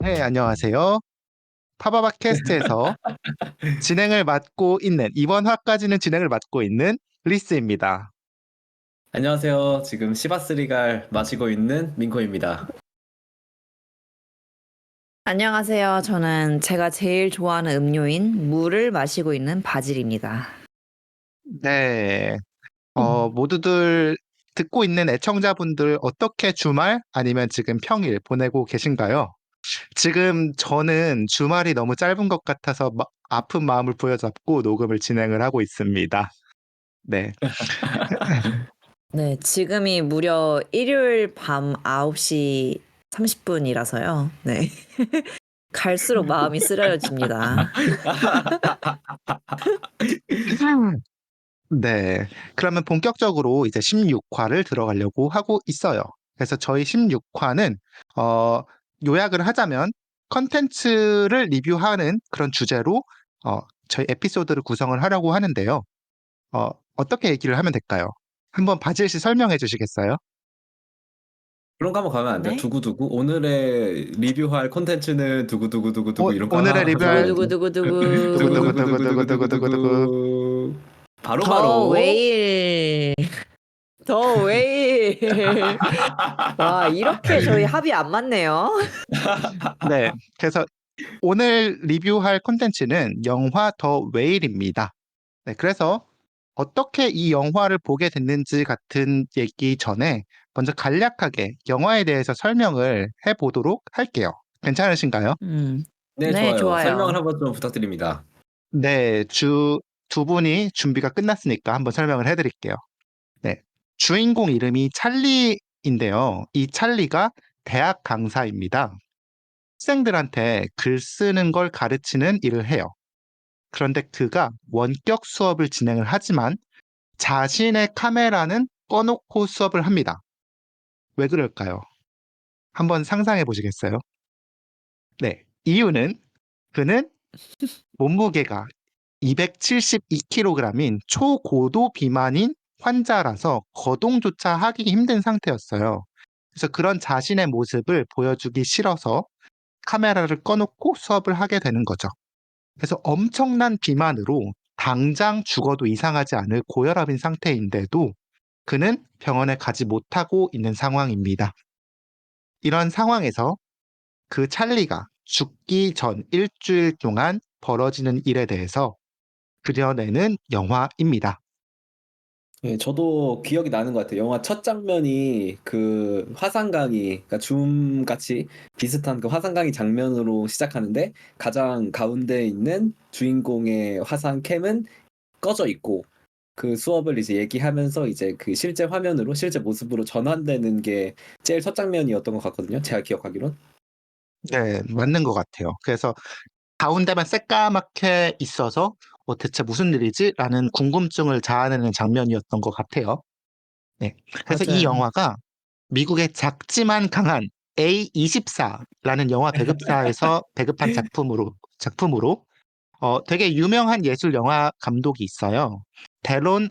네, 안녕하세요. 파바바 캐스트에서 이번 화까지는 진행을 맡고 있는 리스입니다. 안녕하세요. 지금 시바스리갈 마시고 있는 민코입니다. 안녕하세요. 저는 제가 제일 좋아하는 음료인 물을 마시고 있는 바질입니다. 네, 모두들 듣고 있는 애청자분들 어떻게 주말 아니면 지금 평일 보내고 계신가요? 지금 저는 주말이 너무 짧은 것 같아서 아픈 마음을 부여잡고 녹음을 진행을 하고 있습니다. 네. 네, 지금이 무려 일요일 밤 9시 30분이라서요. 네. 갈수록 마음이 쓰려집니다. 네. 그러면 본격적으로 이제 16화를 들어가려고 하고 있어요. 그래서 저희 16화는, 요약을 하자면 컨텐츠를 리뷰하는 그런 주제로, 저희 에피소드를 구성을 하려고 하는데요. 어떻게 얘기를 하면 될까요? 한번 바질 씨 설명해 주시겠어요? 그런 거 한번 가면 안 돼요? 네. 두구두구. 오늘의 리뷰할 콘텐츠는 두구두구두구두구 이런 거 오늘의 하지 말고 리뷰할 두구두구두구두구. 두구두구두구두구두구두구. 두구두구두구두구두구 더 바로바로 웨일. 더 웨일. 와, 이렇게 저희 합이 안 맞네요. 네. 그래서 오늘 리뷰할 콘텐츠는 영화 더 웨일입니다. 네, 그래서 어떻게 이 영화를 보게 됐는지 같은 얘기 전에 먼저 간략하게 영화에 대해서 설명을 해보도록 할게요. 괜찮으신가요? 네, 네, 좋아요. 설명을 좋아요. 한번 좀 부탁드립니다. 네, 두 분이 준비가 끝났으니까 한번 설명을 해드릴게요. 네, 주인공 이름이 찰리인데요. 이 찰리가 대학 강사입니다. 학생들한테 글 쓰는 걸 가르치는 일을 해요. 그런데 그가 원격 수업을 진행을 하지만 자신의 카메라는 꺼놓고 수업을 합니다. 왜 그럴까요? 한번 상상해 보시겠어요? 네, 이유는 그는 몸무게가 272kg인 초고도 비만인 환자라서 거동조차 하기 힘든 상태였어요. 그래서 그런 자신의 모습을 보여주기 싫어서 카메라를 꺼놓고 수업을 하게 되는 거죠. 그래서 엄청난 비만으로 당장 죽어도 이상하지 않을 고혈압인 상태인데도 그는 병원에 가지 못하고 있는 상황입니다. 이런 상황에서 그 찰리가 죽기 전 일주일 동안 벌어지는 일에 대해서 그려내는 영화입니다. 예, 저도 기억이 나는 것 같아요. 영화 첫 장면이 그 화산강이, 그러니까 줌같이 비슷한 그 화산강이 장면으로 시작하는데 가장 가운데 있는 주인공의 화산 캠은 꺼져 있고 그 수업을 이제 얘기하면서 이제 그 실제 화면으로 실제 모습으로 전환되는 게 제일 첫 장면이었던 것 같거든요. 제가 기억하기론. 네, 맞는 것 같아요. 그래서 가운데만 새까맣게 있어서 대체 무슨 일이지? 라는 궁금증을 자아내는 장면이었던 것 같아요. 네. 그래서 이 맞아요. 영화가 미국의 작지만 강한 A24라는 영화 배급사에서 배급한 작품으로 되게 유명한 예술 영화 감독이 있어요. 데론,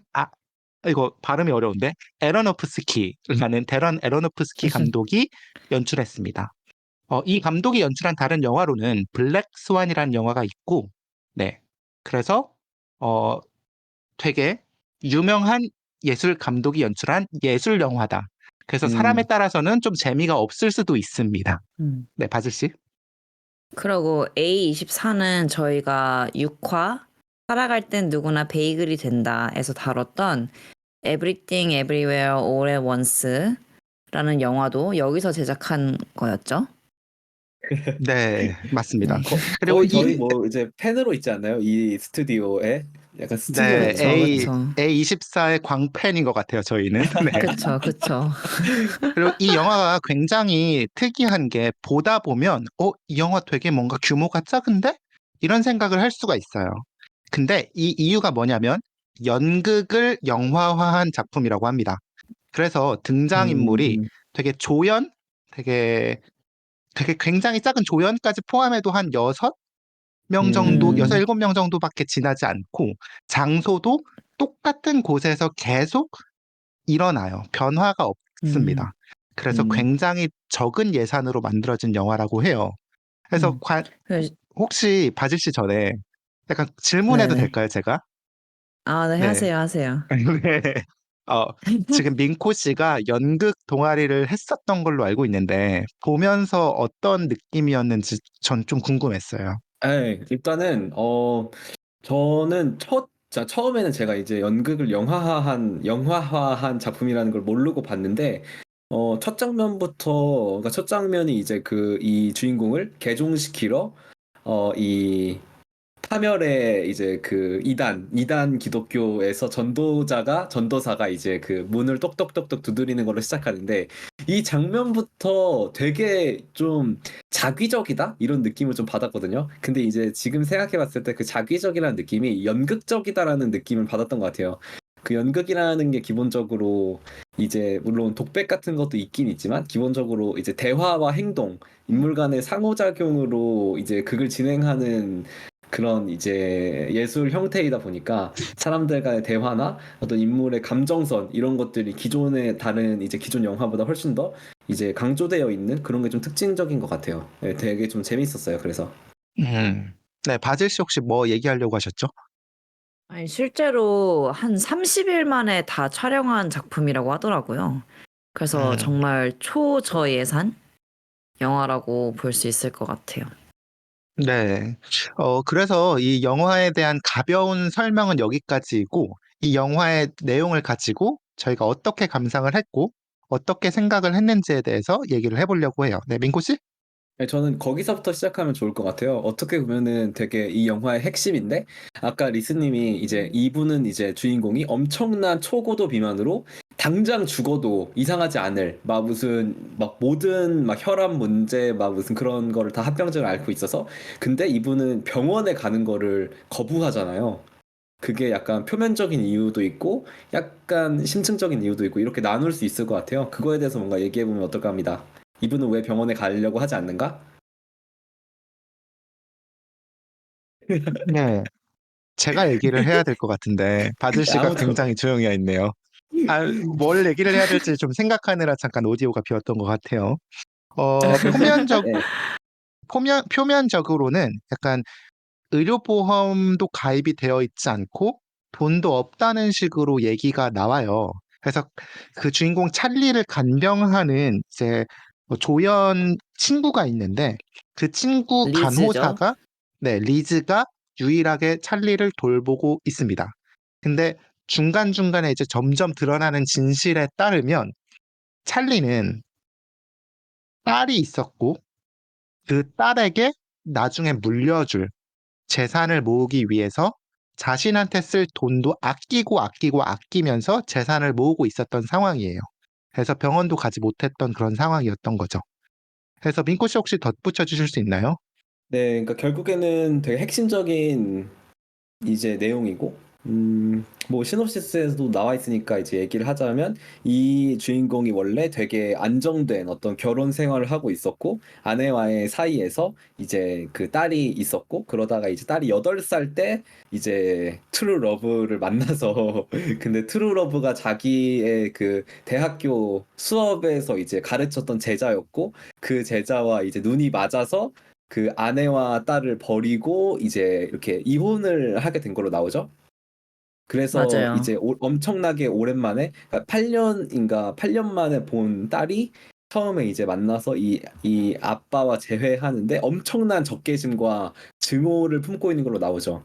이거 발음이 어려운데, 데런 에로노프스키 감독이 연출했습니다. 이 감독이 연출한 다른 영화로는 블랙 스완이라는 영화가 있고, 네. 그래서, 어, 되게 유명한 예술 감독이 연출한 예술 영화다. 그래서 사람에 음, 따라서는 좀 재미가 없을 수도 있습니다. 음. 네, 바질 씨. 그리고 A24는 저희가 6화 살아갈 땐 누구나 베이글이 된다에서 다뤘던 Everything Everywhere All at Once라는 영화도 여기서 제작한 거였죠. 네, 맞습니다. 네. 그리고 거의 저희 뭐 이제 팬으로 있지 않나요? 이 스튜디오에 약간 스튜디오 네, 그쵸, 느낌? 그쵸. A24의 광팬인 것 같아요, 저희는. 네. 그쵸, 그쵸. 그리고 이 영화가 굉장히 특이한 게 보다 보면, 이 영화 되게 뭔가 규모가 작은데? 이런 생각을 할 수가 있어요. 근데 이 이유가 뭐냐면, 연극을 영화화한 작품이라고 합니다. 그래서 등장인물이 음, 되게 되게 굉장히 작은 조연까지 포함해도 한 6명 정도, 음, 7명 정도밖에 지나지 않고, 장소도 똑같은 곳에서 계속 일어나요. 변화가 없습니다. 음, 그래서 음. 굉장히 적은 예산으로 만들어진 영화라고 해요. 그래서 음. 그래서- 혹시 바질 씨 전에 약간 질문해도 네네. 될까요, 제가? 아, 네, 네. 하세요. 네. 어, 지금 민코 씨가 연극 동아리를 했었던 걸로 알고 있는데, 보면서 어떤 느낌이었는지 전 좀 궁금했어요. 네, 일단은 저는 처음에는 제가 이제 연극을 영화화한 작품이라는 걸 모르고 봤는데 첫 장면부터 그러니까 첫 장면이 이제 이 주인공을 개종시키러 이 파멸의 이제 이단 기독교에서 전도사가 이제 문을 똑똑똑똑 두드리는 걸로 시작하는데 이 장면부터 되게 좀 자기적이다 이런 느낌을 좀 받았거든요. 근데 이제 지금 생각해 봤을 때 그 자기적이라는 느낌이 연극적이다라는 느낌을 받았던 것 같아요. 그 연극이라는 게 기본적으로 이제 물론 독백 같은 것도 있긴 있지만 기본적으로 이제 대화와 행동, 인물 간의 상호작용으로 이제 극을 진행하는 그런 이제 예술 형태이다 보니까 사람들 간의 대화나 어떤 인물의 감정선 이런 것들이 기존의 다른 이제 기존 영화보다 훨씬 더 이제 강조되어 있는 그런 게 좀 특징적인 것 같아요. 네, 되게 좀 재밌었어요. 그래서 네, 바질 씨 혹시 뭐 얘기하려고 하셨죠? 아니, 실제로 한 30일 만에 다 촬영한 작품이라고 하더라고요. 그래서 음, 정말 초저예산 영화라고 볼 수 있을 것 같아요. 네. 그래서 이 영화에 대한 가벼운 설명은 여기까지이고, 이 영화의 내용을 가지고 저희가 어떻게 감상을 했고, 어떻게 생각을 했는지에 대해서 얘기를 해보려고 해요. 네, 민코 씨? 네, 저는 거기서부터 시작하면 좋을 것 같아요. 어떻게 보면은 되게 이 영화의 핵심인데, 아까 리스님이 이제 이분은 이제 주인공이 엄청난 초고도 비만으로 당장 죽어도 이상하지 않을, 막 무슨, 막 모든 막 혈압 문제, 막 무슨 그런 거를 다 합병증을 앓고 있어서, 근데 이분은 병원에 가는 거를 거부하잖아요. 그게 약간 표면적인 이유도 있고, 약간 심층적인 이유도 있고, 이렇게 나눌 수 있을 것 같아요. 그거에 대해서 뭔가 얘기해보면 어떨까 합니다. 이분은 왜 병원에 가려고 하지 않는가? 네. 제가 얘기를 해야 될 것 같은데, 바질 씨가 아무도 굉장히 조용히 해 있네요. 뭘 얘기를 해야 될지 좀 생각하느라 잠깐 오디오가 비었던 것 같아요. 어, 표면적, 네, 표면적으로는 약간 의료보험도 가입이 되어 있지 않고 돈도 없다는 식으로 얘기가 나와요. 그래서 그 주인공 찰리를 간병하는 이제 조연 친구가 있는데 그 친구 리즈죠. 간호사가 네, 리즈가 유일하게 찰리를 돌보고 있습니다. 근데 중간중간에 이제 점점 드러나는 진실에 따르면 찰리는 딸이 있었고 그 딸에게 나중에 물려줄 재산을 모으기 위해서 자신한테 쓸 돈도 아끼면서 재산을 모으고 있었던 상황이에요. 그래서 병원도 가지 못했던 그런 상황이었던 거죠. 그래서 민코 씨 혹시 덧붙여 주실 수 있나요? 네, 그러니까 결국에는 되게 핵심적인 이제 내용이고, 뭐 시놉시스에서도 나와 있으니까 이제 얘기를 하자면 이 주인공이 원래 되게 안정된 어떤 결혼 생활을 하고 있었고 아내와의 사이에서 이제 그 딸이 있었고 그러다가 이제 딸이 8살 때 이제 트루 러브를 만나서 근데 트루 러브가 자기의 그 대학교 수업에서 이제 가르쳤던 제자였고 그 제자와 이제 눈이 맞아서 그 아내와 딸을 버리고 이제 이렇게 이혼을 하게 된 걸로 나오죠. 그래서 맞아요. 이제 엄청나게 오랜만에 그러니까 8년 만에 본 딸이 처음에 이제 만나서 이 아빠와 재회하는데 엄청난 적개심과 증오를 품고 있는 걸로 나오죠.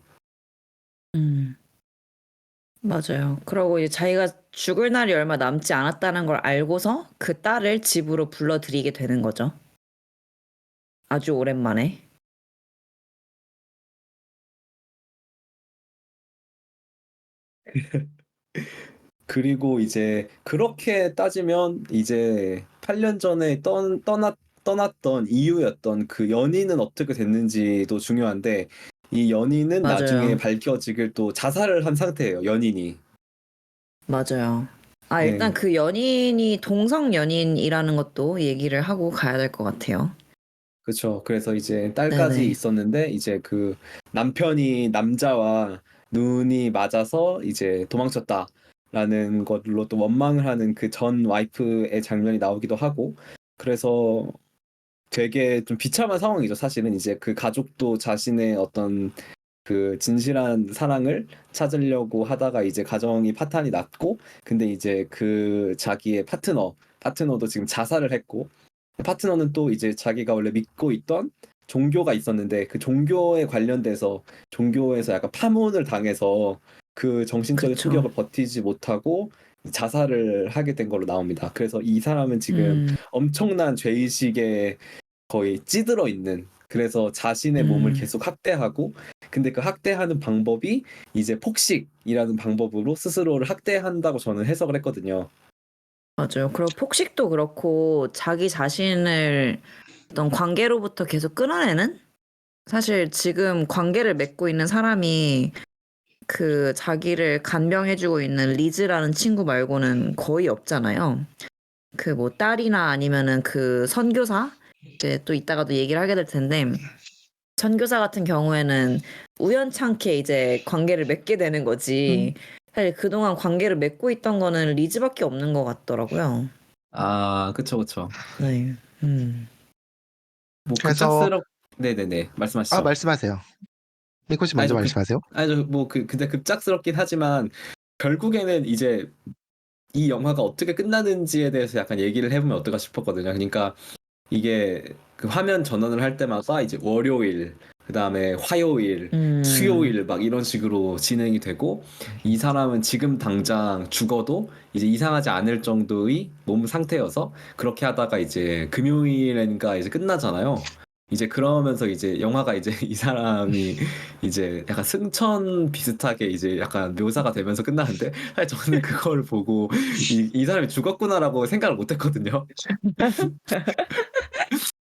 음, 맞아요. 그러고 이제 자기가 죽을 날이 얼마 남지 않았다는 걸 알고서 그 딸을 집으로 불러들이게 되는 거죠. 아주 오랜만에. 그리고 이제 그렇게 따지면 이제 8년 전에 떠났던 이유였던 그 연인은 어떻게 됐는지도 중요한데 이 연인은 나중에 맞아요. 밝혀지길 또 자살을 한 상태예요, 연인이. 맞아요. 아, 일단 네, 그 연인이 동성 연인이라는 것도 얘기를 하고 가야 될 것 같아요. 그렇죠. 그래서 이제 딸까지 네네. 있었는데 이제 그 남편이 남자와 눈이 맞아서 이제 도망쳤다라는 걸로 또 원망을 하는 그 전 와이프의 장면이 나오기도 하고 그래서 되게 좀 비참한 상황이죠. 사실은 이제 그 가족도 자신의 어떤 그 진실한 사랑을 찾으려고 하다가 이제 가정이 파탄이 났고, 근데 이제 그 자기의 파트너도 지금 자살을 했고, 파트너는 또 이제 자기가 원래 믿고 있던 종교가 있었는데 그 종교에 관련돼서 종교에서 약간 파문을 당해서 그 정신적인 그쵸. 충격을 버티지 못하고 자살을 하게 된 걸로 나옵니다. 그래서 이 사람은 지금 음, 엄청난 죄의식에 거의 찌들어 있는, 그래서 자신의 몸을 음, 계속 학대하고, 근데 그 학대하는 방법이 이제 폭식이라는 방법으로 스스로를 학대한다고 저는 해석을 했거든요. 맞아요. 그리고 폭식도 그렇고 자기 자신을 어떤 관계로부터 계속 끊어내는? 사실 지금 관계를 맺고 있는 사람이 그 자기를 간병해주고 있는 리즈라는 친구 말고는 거의 없잖아요. 그 뭐 딸이나 아니면은 그 선교사? 이제 또 이따가도 얘기를 하게 될 텐데, 선교사 같은 경우에는 우연찮게 이제 관계를 맺게 되는 거지. 사실 그동안 관계를 맺고 있던 거는 리즈밖에 없는 것 같더라고요. 아, 그쵸, 그쵸. 네. 뭐 그래서 네네네, 말씀하시죠. 말씀하세요. 미코 씨 아니 먼저 저 말씀하세요. 근데 급작스럽긴 하지만 결국에는 이제 이 영화가 어떻게 끝나는지에 대해서 약간 얘기를 해보면 어떨까 싶었거든요. 그러니까 이게 그 화면 전환을 할 때마다 이제 월요일, 그 다음에 화요일, 음, 수요일 막 이런 식으로 진행이 되고, 이 사람은 지금 당장 죽어도 이제 이상하지 않을 정도의 몸 상태여서 그렇게 하다가 이제 금요일인가 이제 끝나잖아요. 이제 그러면서 이제 영화가 이제 이 사람이 이제 약간 승천 비슷하게 이제 약간 묘사가 되면서 끝나는데, 사실 저는 그걸 보고 이 사람이 죽었구나라고 생각을 못 했거든요.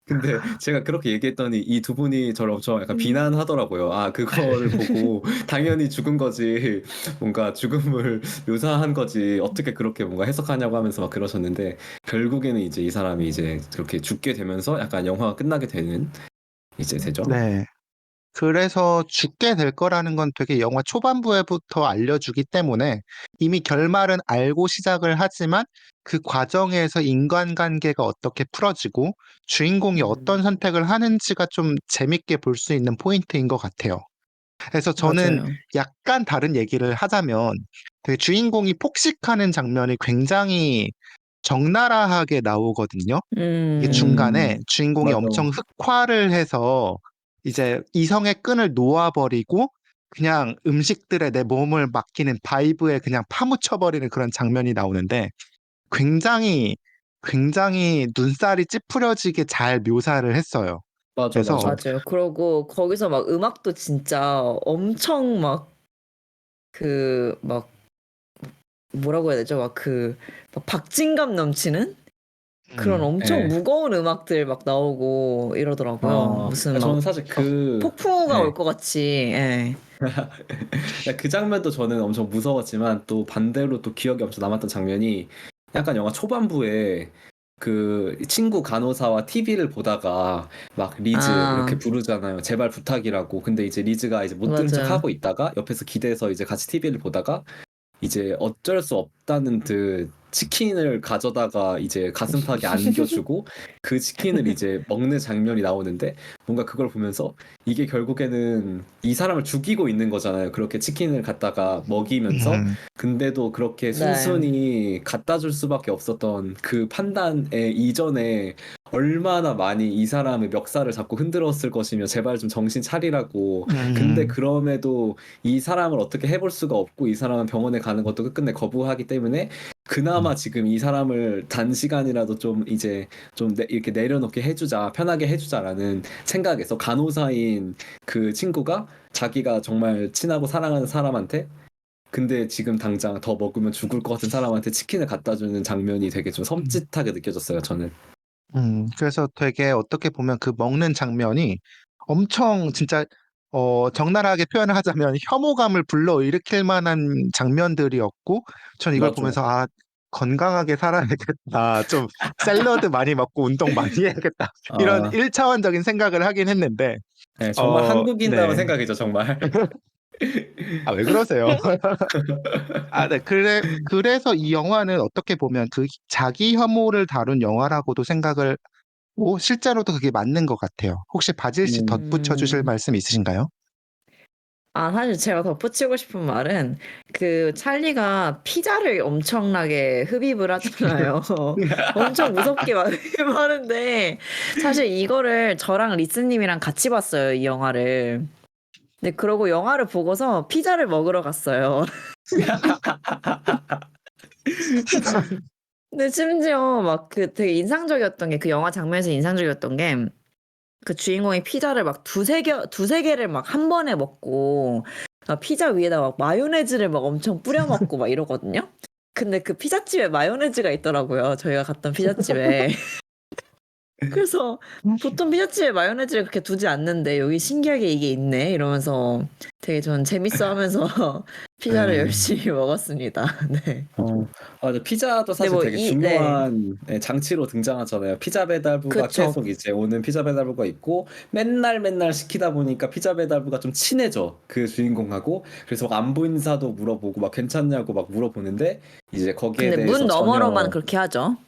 근데 제가 그렇게 얘기했더니 이 두 분이 저를 엄청 약간 비난하더라고요. 아, 그거를 보고 당연히 죽은 거지. 뭔가 죽음을 묘사한 거지. 어떻게 그렇게 뭔가 해석하냐고 하면서 막 그러셨는데, 결국에는 이제 이 사람이 이제 그렇게 죽게 되면서 약간 영화가 끝나게 되는 이제 되죠. 네. 그래서 죽게 될 거라는 건 되게 영화 초반부에부터 알려주기 때문에 이미 결말은 알고 시작을 하지만 그 과정에서 인간관계가 어떻게 풀어지고 주인공이 어떤 선택을 하는지가 좀 재밌게 볼 수 있는 포인트인 것 같아요. 그래서 저는 맞아요. 약간 다른 얘기를 하자면 되게 주인공이 폭식하는 장면이 굉장히 적나라하게 나오거든요. 이게 중간에 음, 주인공이 맞아. 엄청 흑화를 해서 이제 이성의 끈을 놓아버리고 그냥 음식들에 내 몸을 맡기는 바이브에 그냥 파묻혀버리는 그런 장면이 나오는데 굉장히 굉장히 눈살이 찌푸려지게 잘 묘사를 했어요. 맞아, 그래서 맞아. 맞아요. 그러고 거기서 막 음악도 진짜 엄청 막 그 막 뭐라고 해야 되죠? 막 그 막 박진감 넘치는 그런 엄청 예. 무거운 음악들 막 나오고 이러더라고요. 무슨 저는 막, 사실 막 그, 폭풍우가 올 예. 것 같이. 예. 그 장면도 저는 엄청 무서웠지만 또 반대로 또 기억에 엄청 남았던 장면이, 약간 영화 초반부에 그 친구 간호사와 TV를 보다가 막 리즈 이렇게 아, 부르잖아요. 제발 부탁이라고. 근데 이제 리즈가 이제 못 들은 척 맞아요. 하고 있다가 옆에서 기대서 이제 같이 TV를 보다가 이제 어쩔 수 없다는 듯 치킨을 가져다가 이제 가슴팍에 안겨주고 그 치킨을 이제 먹는 장면이 나오는데, 뭔가 그걸 보면서 이게 결국에는 이 사람을 죽이고 있는 거잖아요. 그렇게 치킨을 갖다가 먹이면서. 음, 근데도 그렇게 네. 순순히 갖다 줄 수밖에 없었던 그 판단에 이전에 얼마나 많이 이 사람의 멱살을 잡고 흔들었을 것이며 제발 좀 정신 차리라고. 근데 음, 그럼에도 이 사람을 어떻게 해볼 수가 없고 이 사람은 병원에 가는 것도 끝끝내 거부하기 때문에 그나마 지금 이 사람을 단시간이라도 좀 이제 좀 이렇게 내려놓게 해주자, 편하게 해주자라는 생각에서 간호사인 그 친구가 자기가 정말 친하고 사랑하는 사람한테, 근데 지금 당장 더 먹으면 죽을 것 같은 사람한테 치킨을 갖다 주는 장면이 되게 좀 섬찟하게 느껴졌어요, 저는. 그래서 되게 어떻게 보면 그 먹는 장면이 엄청 진짜 적나라하게 표현을 하자면 혐오감을 불러일으킬 만한 장면들이었고, 전 이걸 맞아. 보면서 아, 건강하게 살아야겠다. 좀 샐러드 많이 먹고 운동 많이 해야겠다. 이런 아, 1차원적인 생각을 하긴 했는데, 네, 정말 한국인다운 네. 생각이죠, 정말. 아, 왜 그러세요? 아, 네. 그래서 이 영화는 어떻게 보면 그 자기 혐오를 다룬 영화라고도 생각을 실제로도 그게 맞는 것 같아요. 혹시 바질 씨 덧붙여 주실 음. 말씀 있으신가요? 사실 제가 덧붙이고 싶은 말은 그 찰리가 피자를 엄청나게 흡입을 하잖아요. 엄청 무섭게 막 흡입하는데 사실 이거를 저랑 리스님이랑 같이 봤어요, 이 영화를. 근데 그러고 영화를 보고서 피자를 먹으러 갔어요. 근데 심지어 막 그 되게 인상적이었던 게 그 영화 장면에서 인상적이었던 게 그 주인공이 피자를 막 두세 개를 막 한 번에 먹고 피자 위에다 막 마요네즈를 막 엄청 뿌려 먹고 막 이러거든요. 근데 그 피자집에 마요네즈가 있더라고요. 저희가 갔던 피자집에. 그래서 보통 피자집에 마요네즈를 그렇게 두지 않는데 여기 신기하게 이게 있네 이러면서 되게 전 재밌어 하면서 피자를 네. 열심히 먹었습니다. 네. 맞아. 피자도 근데 사실 뭐 되게 네. 중요한 장치로 등장하잖아요. 피자 배달부가 그쵸. 계속 이제 오는 피자 배달부가 있고 맨날 시키다 보니까 피자 배달부가 좀 친해져. 그 주인공하고. 그래서 막 안부 인사도 물어보고 막 괜찮냐고 막 물어보는데 이제 거기에 근데 문 대해서 너머로만 전혀 그렇게 하죠.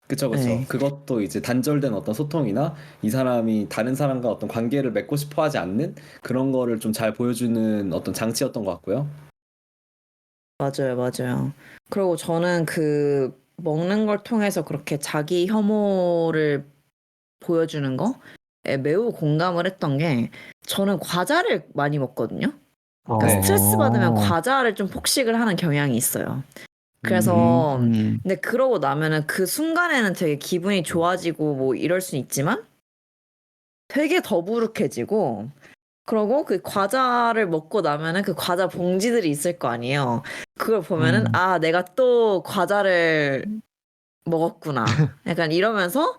그쵸. 네. 그것도 이제 단절된 어떤 소통이나 이 사람이 다른 사람과 어떤 관계를 맺고 싶어 하지 않는 그런 거를 좀 잘 보여주는 어떤 장치였던 것 같고요. 맞아요. 그리고 저는 그 먹는 걸 통해서 그렇게 자기 혐오를 보여주는 거에 매우 공감을 했던 게 저는 과자를 많이 먹거든요. 그러니까 네. 스트레스 받으면 과자를 좀 폭식을 하는 경향이 있어요. 그래서 음. 근데 그러고 나면은 그 순간에는 되게 기분이 좋아지고 뭐 이럴 수 있지만 되게 더부룩해지고 그러고 그 과자를 먹고 나면은 그 과자 봉지들이 있을 거 아니에요. 그걸 보면은 내가 또 과자를 먹었구나. 약간 이러면서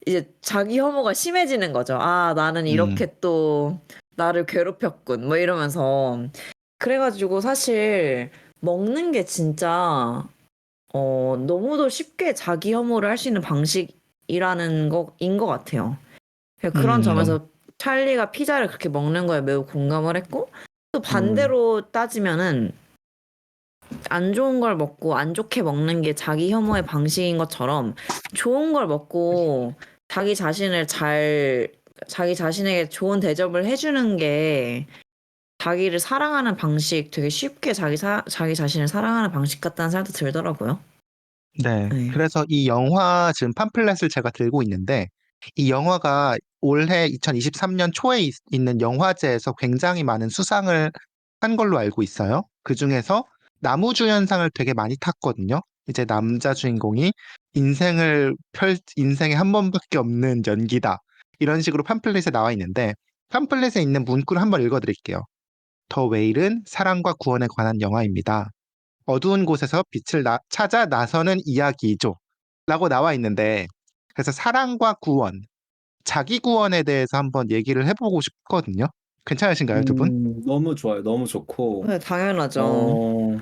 이제 자기 혐오가 심해지는 거죠. 나는 이렇게 또 나를 괴롭혔군. 뭐 이러면서. 그래가지고 사실 먹는 게 진짜 너무도 쉽게 자기 혐오를 할 수 있는 방식이라는 거인 것 같아요. 그런 점에서 찰리가 피자를 그렇게 먹는 거에 매우 공감을 했고 또 반대로 따지면은 안 좋은 걸 먹고 안 좋게 먹는 게 자기 혐오의 방식인 것처럼 좋은 걸 먹고 자기 자신에게 좋은 대접을 해주는 게 자기를 사랑하는 방식, 되게 쉽게 자기 자신을 사랑하는 방식 같다는 생각도 들더라고요. 네. 네. 그래서 이 영화 지금 팜플렛을 제가 들고 있는데 이 영화가 올해 2023년 초에 있는 영화제에서 굉장히 많은 수상을 한 걸로 알고 있어요. 그중에서 나무주연상을 되게 많이 탔거든요. 이제 남자 주인공이 인생에 한 번밖에 없는 연기다. 이런 식으로 팜플렛에 나와 있는데 팜플렛에 있는 문구를 한번 읽어드릴게요. 더 웨일은 사랑과 구원에 관한 영화입니다. 어두운 곳에서 빛을 찾아 나서는 이야기이죠. 라고 나와 있는데, 그래서 사랑과 구원, 자기 구원에 대해서 한번 얘기를 해보고 싶거든요. 괜찮으신가요, 두 분? 너무 좋아요. 너무 좋고 네, 당연하죠. 어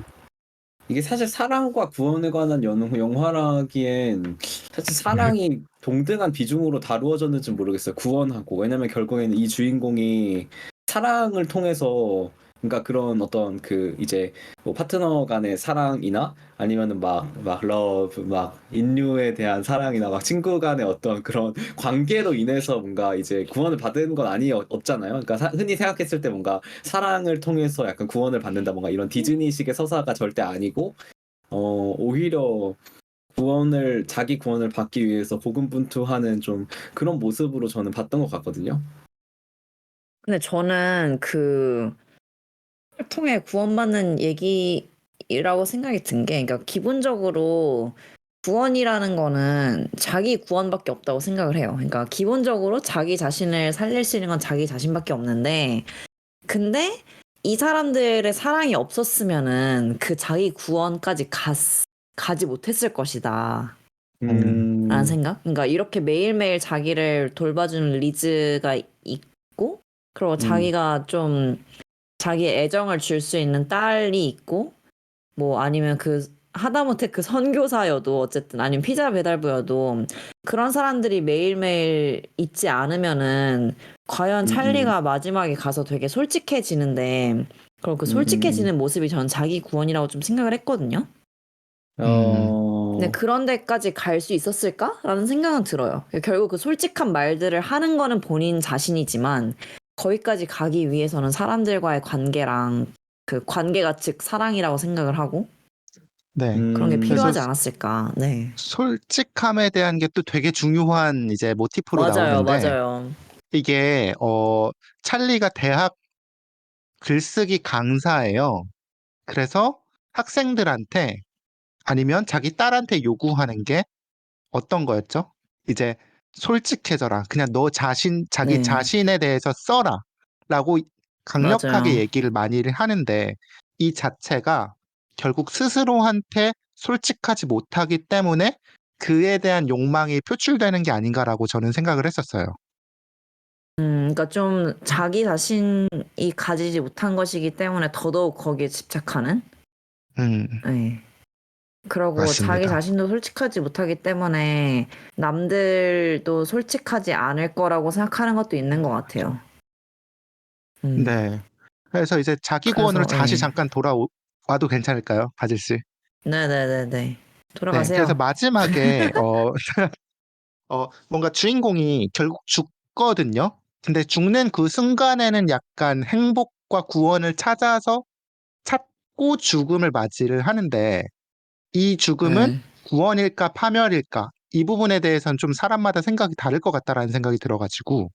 이게 사실 사랑과 구원에 관한 영화라기엔 사실 사랑이 동등한 비중으로 다루어졌는지 모르겠어요. 구원하고. 왜냐면 결국에는 이 주인공이 사랑을 통해서 그러니까 그런 어떤 그 이제 뭐 파트너 간의 사랑이나 아니면은 막 러브 막 인류에 대한 사랑이나 막 친구 간의 어떤 그런 관계로 인해서 뭔가 이제 구원을 받은 건 없잖아요. 그러니까 흔히 생각했을 때 뭔가 사랑을 통해서 약간 구원을 받는다 뭔가 이런 디즈니식의 서사가 절대 아니고 오히려 자기 구원을 받기 위해서 고군분투하는 좀 그런 모습으로 저는 봤던 것 같거든요. 근데 저는 그 통해 구원받는 얘기라고 생각이 든 게, 그러니까 기본적으로 구원이라는 거는 자기 구원밖에 없다고 생각을 해요. 그러니까 기본적으로 자기 자신을 살릴 수 있는 건 자기 자신밖에 없는데, 근데 이 사람들의 사랑이 없었으면은 그 자기 구원까지 가지 못했을 것이다. 라는 음, 생각? 그러니까 이렇게 매일매일 자기를 돌봐주는 리즈가 있고, 그리고 음, 자기가 좀 자기 애정을 줄 수 있는 딸이 있고, 뭐 아니면 하다못해 그 선교사여도 어쨌든 아니면 피자 배달부여도 그런 사람들이 매일매일 있지 않으면은 과연 음, 찰리가 마지막에 가서 되게 솔직해지는데 그리고 그 음, 음, 솔직해지는 모습이 전 자기 구원이라고 좀 생각을 했거든요. 음, 근데 그런 데까지 갈 수 있었을까라는 생각은 들어요. 결국 그 솔직한 말들을 하는 거는 본인 자신이지만 거기까지 가기 위해서는 사람들과의 관계랑 그 관계가 즉 사랑이라고 생각을 하고 네. 그런 게 그래서 필요하지 않았을까. 네. 솔직함에 대한 게 또 되게 중요한 이제 모티프로 맞아요, 나오는데 맞아요. 이게 찰리가 대학 글쓰기 강사예요. 그래서 학생들한테 아니면 자기 딸한테 요구하는 게 어떤 거였죠? 이제 솔직해져라. 그냥 너 자기 네, 자신에 대해서 써라. 라고 강력하게 맞아요. 얘기를 많이 하는데 이 자체가 결국 스스로한테 솔직하지 못하기 때문에 그에 대한 욕망이 표출되는 게 아닌가라고 저는 생각을 했었어요. 그러니까 좀 자기 자신이 가지지 못한 것이기 때문에 더더욱 거기에 집착하는. 음, 네. 그러고 자기 맞습니다. 자신도 솔직하지 못하기 때문에 남들도 솔직하지 않을 거라고 생각하는 것도 있는 것 같아요. 음, 네. 그래서 이제 자기 구원으로 그래서, 다시 예. 잠깐 와도 괜찮을까요, 바질 씨? 네네네네. 네. 그래서 돌아가세요. 마지막에, 뭔가 주인공이 결국 죽거든요. 근데 죽는 그 순간에는 약간 행복과 구원을 찾고 죽음을 맞이를 하는데, 이 죽음은 네. 구원일까 파멸일까? 이 부분에 대해서는 좀 사람마다 생각이 다를 것 같다라는 생각이 들어가지고,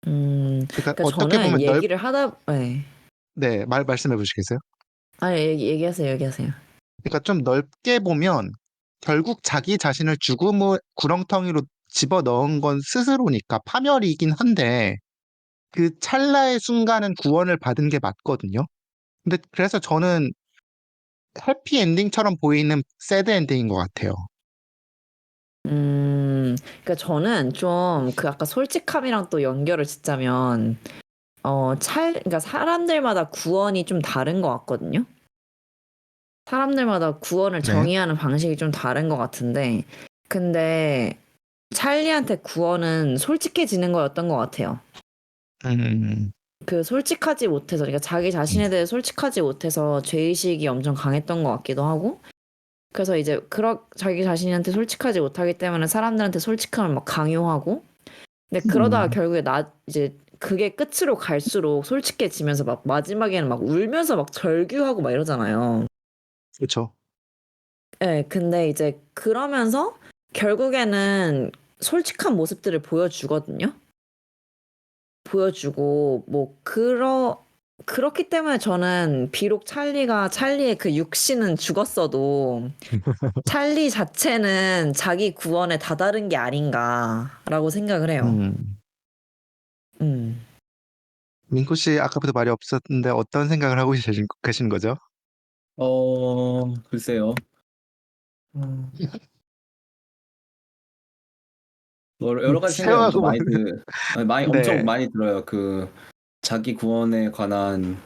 그러니까 그러니까 어떻게 저는 보면 얘기를 하다, 네. 네, 말씀해 보시겠어요? 아니, 얘기하세요, 얘기하세요. 그러니까 좀 넓게 보면 결국 자기 자신을 죽음의 구렁텅이로 집어 넣은 건 스스로니까 파멸이긴 한데 그 찰나의 순간은 구원을 받은 게 맞거든요. 근데 그래서 저는 해피 엔딩처럼 보이는 새드 엔딩인 것 같아요. 그러니까 저는 좀 그 아까 솔직함이랑 또 연결을 짓자면, 그러니까 사람들마다 구원이 좀 다른 것 같거든요. 사람들마다 구원을 네. 정의하는 방식이 좀 다른 것 같은데, 근데 찰리한테 구원은 솔직해지는 거였던 것 같아요. 음, 그 솔직하지 못해서, 그러니까 자기 자신에 대해 솔직하지 못해서 죄의식이 엄청 강했던 것 같기도 하고, 그래서 이제 자기 자신한테 솔직하지 못하기 때문에 사람들한테 솔직함을 막 강요하고, 근데 그러다가 음, 결국에 이제 그게 끝으로 갈수록 솔직해지면서 막 마지막에는 막 울면서 막 절규하고 막 이러잖아요. 그렇죠. 네, 근데 이제 그러면서 결국에는 솔직한 모습들을 보여주거든요. 보여주고 뭐 그렇기 때문에 저는 비록 찰리의 그 육신은 죽었어도 찰리 자체는 자기 구원에 다다른 게 아닌가라고 생각을 해요. 음. 음. 민구 씨 아까부터 말이 없었는데 어떤 생각을 하고 계신 거죠? 글쎄요. 음, 여러 가지 생각이 엄청 세워하고 엄청 네. 많이 들어요. 자기 구원에 관한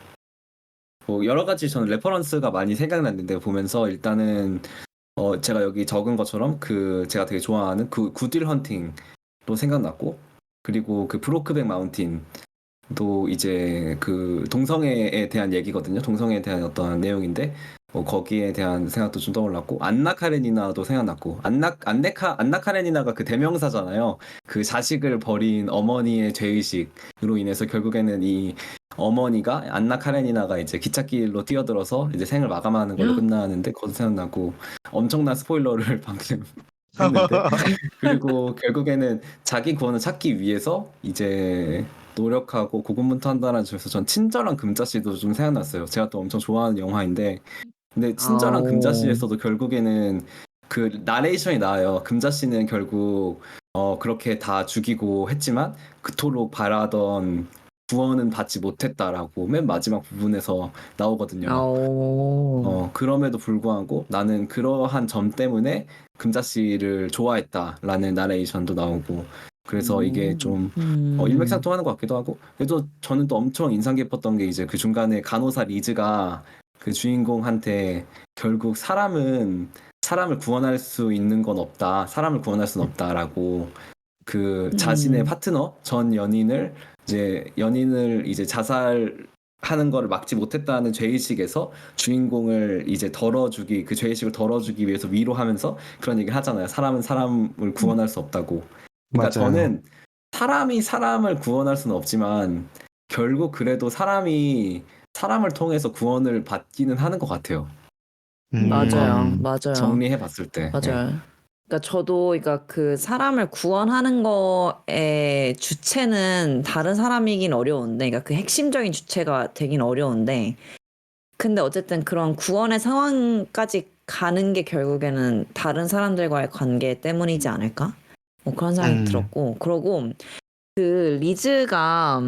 뭐 여러 가지 저는 레퍼런스가 많이 생각났는데 보면서 일단은 제가 여기 적은 것처럼 제가 되게 좋아하는 그 굿윌 헌팅도 생각났고 그리고 그 브로크백 마운틴 또 이제 그 동성애에 대한 얘기거든요. 동성애에 대한 어떤 내용인데 거기에 대한 생각도 좀 떠올랐고 안나 카레니나도 생각났고 안나 카레니나가 그 대명사잖아요. 그 자식을 버린 어머니의 죄의식으로 인해서 결국에는 이 어머니가 안나 카레니나가 이제 기찻길로 뛰어들어서 이제 생을 마감하는 걸로 끝나는데 그것도 생각나고 엄청난 스포일러를 방금 했는데 그리고 결국에는 자기 구원을 찾기 위해서 이제 노력하고 고군분투한다는 점에서 전 친절한 금자씨도 좀 생각났어요. 제가 또 엄청 좋아하는 영화인데 근데 친절한 아오. 금자씨에서도 결국에는 그 나레이션이 나와요. 금자씨는 결국 그렇게 다 죽이고 했지만 그토록 바라던 구원은 받지 못했다라고 맨 마지막 부분에서 나오거든요. 아오. 그럼에도 불구하고 나는 그러한 점 때문에 금자씨를 좋아했다라는 나레이션도 나오고 그래서 이게 좀 음. 일맥상통하는 것 같기도 하고 그래도 저는 또 엄청 인상 깊었던 게 이제 그 중간에 간호사 리즈가 그 주인공한테 결국 사람을 구원할 수 있는 건 없다. 사람을 구원할 수는 없다라고 그 자신의 음. 파트너 전 연인을 이제 자살 하는 거를 막지 못했다는 죄의식에서 주인공을 이제 덜어주기, 그 죄의식을 덜어주기 위해서 위로하면서 그런 얘기를 하잖아요. 사람은 사람을 구원할 수 없다고. 그러니까 맞아요. 저는 사람이 사람을 구원할 수는 없지만 결국 그래도 사람이 사람을 통해서 구원을 받기는 하는 것 같아요. 맞아요. 음, 맞아요. 정리해 봤을 때. 예. 맞아요. 그러니까 저도 그러니까 그 사람을 구원하는 거의 주체는 다른 사람이긴 어려운데, 그러니까 그 핵심적인 주체가 되긴 어려운데, 근데 어쨌든 그런 구원의 상황까지 가는 게 결국에는 다른 사람들과의 관계 때문이지 않을까? 뭐 그런 생각이 음, 들었고, 그러고 그 리즈가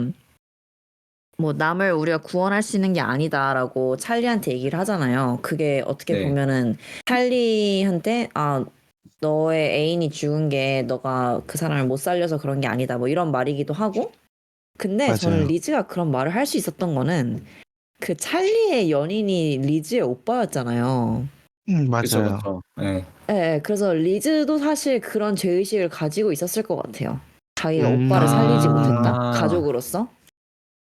뭐 남을 우리가 구원할 수 있는 게 아니다라고 찰리한테 얘기를 하잖아요. 그게 어떻게 네. 보면은 찰리한테 너의 애인이 죽은 게 너가 그 사람을 못 살려서 그런 게 아니다 뭐 이런 말이기도 하고, 근데 저는 맞아요. 리즈가 그런 말을 할 수 있었던 거는 그 찰리의 연인이 리즈의 오빠였잖아요. 그쵸, 맞아요. 그쵸. 예. 예, 그래서 리즈도 사실 그런 죄의식을 가지고 있었을 것 같아요. 자기가 오빠를 살리지 못했다, 아, 가족으로서.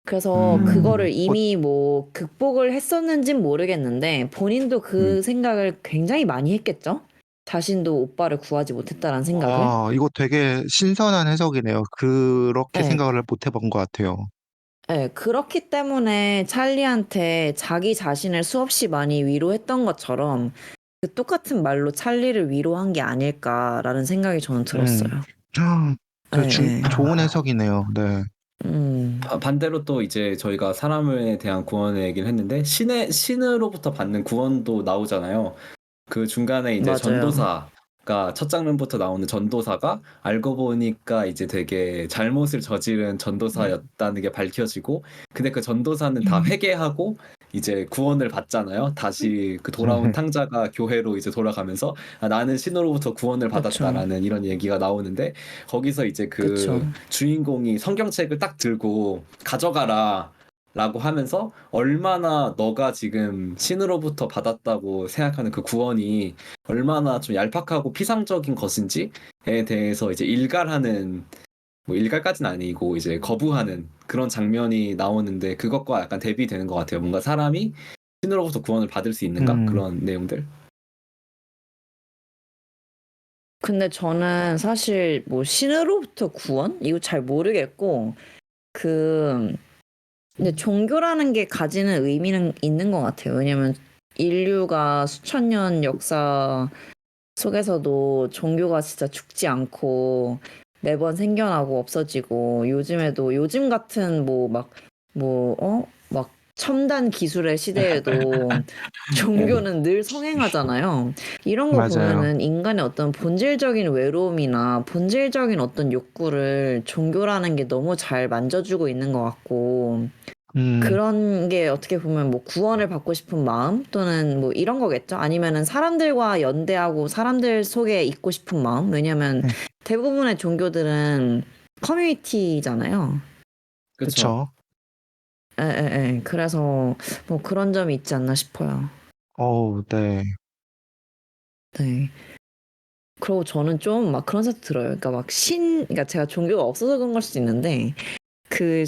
그래서 그거를 음, 곧, 이미 뭐 극복을 했었는진 모르겠는데 본인도 음. 그 생각을 굉장히 많이 했겠죠? 자신도 오빠를 구하지 못했다라는 생각을. 이거 되게 신선한 해석이네요. 그렇게 네, 생각을 못 해본 것 같아요. 네, 그렇기 때문에 찰리한테 자기 자신을 수없이 많이 위로했던 것처럼 그 똑같은 말로 찰리를 위로한 게 아닐까라는 생각이 저는 음, 들었어요. 되게 네, 네. 좋은 해석이네요. 네. 반대로 또 이제 저희가 사람에 대한 구원의 얘기를 했는데 신으로부터 받는 구원도 나오잖아요. 그 중간에 이제 맞아요. 전도사가 첫 장면부터 나오는 전도사가 알고 보니까 이제 되게 잘못을 저지른 전도사였다는 게 밝혀지고, 근데 그 전도사는 다 회개하고 이제 구원을 받잖아요. 다시 그 돌아온 탕자가 교회로 이제 돌아가면서 나는 신으로부터 구원을 그쵸, 받았다라는 이런 얘기가 나오는데, 거기서 이제 그쵸. 그 주인공이 성경책을 딱 들고 가져가라 라고 하면서 얼마나 너가 지금 신으로부터 받았다고 생각하는 그 구원이 얼마나 좀 얄팍하고 피상적인 것인지에 대해서 이제 일갈하는, 뭐 일갈까지는 아니고 이제 거부하는 그런 장면이 나오는데, 그것과 약간 대비되는 것 같아요. 뭔가 사람이 신으로부터 구원을 받을 수 있는가? 음, 그런 내용들. 근데 저는 사실 뭐 신으로부터 구원? 이거 잘 모르겠고, 그, 근데 종교라는 게 가지는 의미는 있는 것 같아요. 왜냐면 인류가 수천 년 역사 속에서도 종교가 진짜 죽지 않고 매번 생겨나고 없어지고, 요즘에도 요즘 같은 막 첨단 기술의 시대에도 네. 종교는 늘 성행하잖아요. 이런 거 맞아요. 보면은 인간의 어떤 본질적인 외로움이나 본질적인 어떤 욕구를 종교라는 게 너무 잘 만져주고 있는 것 같고, 음, 그런 게 어떻게 보면 뭐 구원을 받고 싶은 마음 또는 뭐 이런 거겠죠. 아니면은 사람들과 연대하고 사람들 속에 있고 싶은 마음. 왜냐면 네, 대부분의 종교들은 커뮤니티잖아요. 그쵸. 그쵸. 에. 그래서 뭐 그런 점이 있지 않나 싶어요. 네. 네. 그리고 저는 좀 막 그런 생각 들어요. 그러니까 그러니까 제가 종교가 없어서 그런 걸 수도 있는데, 그